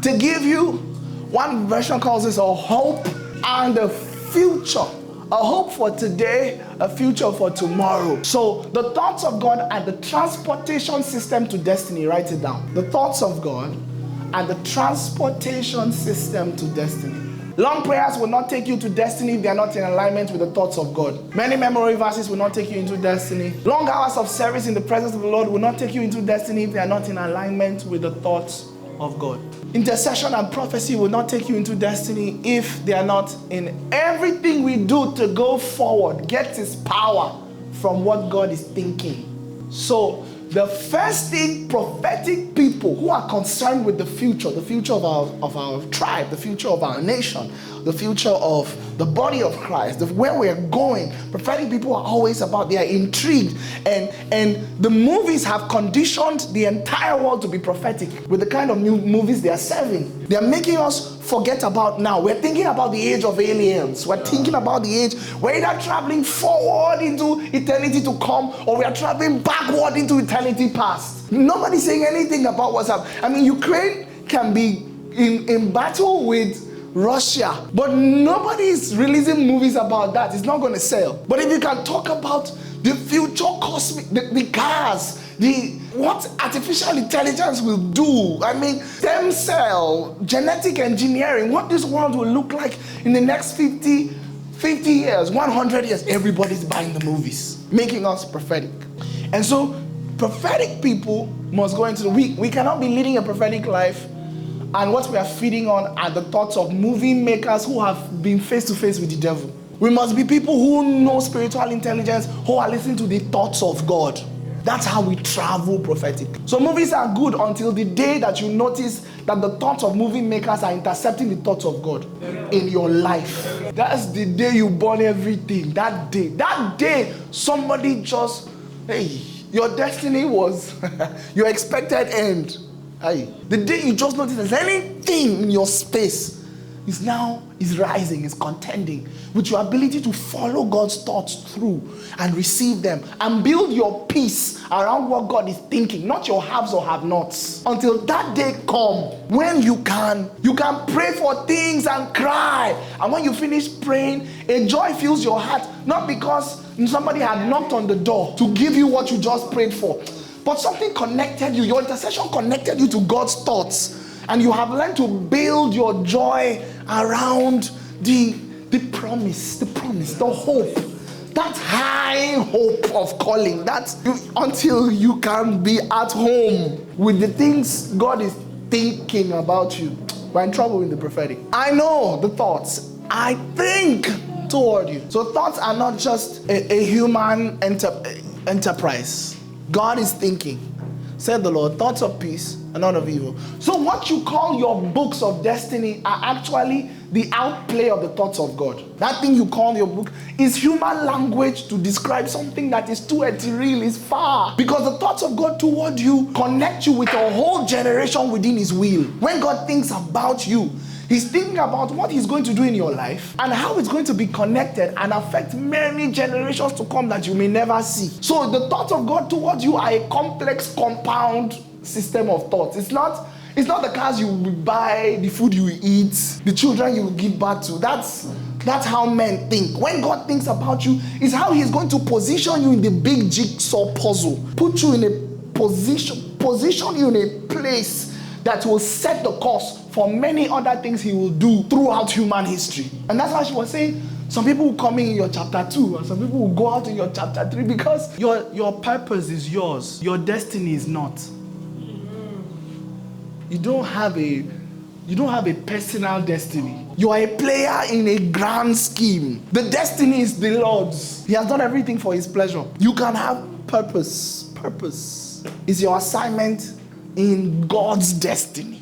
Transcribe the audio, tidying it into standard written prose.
to give you, one version calls this a hope and a future. A hope for today, a future for tomorrow. So the thoughts of God are the transportation system to destiny. Write it down. The thoughts of God are the transportation system to destiny. Long prayers will not take you to destiny if they are not in alignment with the thoughts of God. Many memory verses will not take you into destiny. Long hours of service in the presence of the Lord will not take you into destiny if they are not in alignment with the thoughts of God. Intercession and prophecy will not take you into destiny if they are not in everything we do to go forward. Get His power from what God is thinking. So the first thing, prophetic people who are concerned with the future of our tribe, the future of our nation, the future of the body of Christ, where we're going, prophetic people are always about, they are intrigued. And the movies have conditioned the entire world to be prophetic with the kind of new movies they are serving. They are making us forget about now. We're thinking about the age of aliens. We're thinking about the age, we're either traveling forward into eternity to come, or we are traveling backward into eternity past. Nobody's saying anything about what's up. I mean, Ukraine can be in battle with Russia, but nobody's releasing movies about that. It's not going to sell. But if you can talk about the future cosmic, the cars, what artificial intelligence will do, I mean, stem cell, genetic engineering, what this world will look like in the next 50 years, 100 years, everybody's buying the movies, making us prophetic. And so prophetic people must go into the week. We cannot be leading a prophetic life, and what we are feeding on are the thoughts of movie makers who have been face to face with the devil. We must be people who know spiritual intelligence, who are listening to the thoughts of God. That's how we travel prophetic. So movies are good until the day that you notice that the thoughts of movie makers are intercepting the thoughts of God in your life. That's the day you burn everything. That day somebody just, your destiny was your expected end. The day you just notice there's anything in your space is rising, is contending with your ability to follow God's thoughts through and receive them and build your peace around what God is thinking, not your haves or have-nots. Until that day come when you can pray for things and cry, and when you finish praying, a joy fills your heart, not because somebody had knocked on the door to give you what you just prayed for, but something connected you. Your intercession connected you to God's thoughts. And you have learned to build your joy around the promise, the hope. That high hope of calling. Until you can be at home with the things God is thinking about you. We're in trouble in the prophetic. I know the thoughts I think toward you. So thoughts are not just a human enterprise. God is thinking, said the Lord, thoughts of peace and not of evil. So what you call your books of destiny are actually the outplay of the thoughts of God. That thing you call your book is human language to describe something that is too ethereal, is far. Because the thoughts of God toward you connect you with a whole generation within His will. When God thinks about you, He's thinking about what He's going to do in your life and how it's going to be connected and affect many generations to come that you may never see. So the thoughts of God towards you are a complex, compound system of thoughts. It's not the cars you buy, the food you eat, the children you give birth to. That's how men think. When God thinks about you, it's how He's going to position you in the big jigsaw puzzle. Put you in a position you in a place that will set the course for many other things He will do throughout human history. And that's why she was saying, some people will come in your chapter 2 and some people will go out in your chapter 3 because your purpose is yours. Your destiny is not. You don't have a personal destiny. You are a player in a grand scheme. The destiny is the Lord's. He has done everything for His pleasure. You can have purpose. Purpose is your assignment in God's destiny.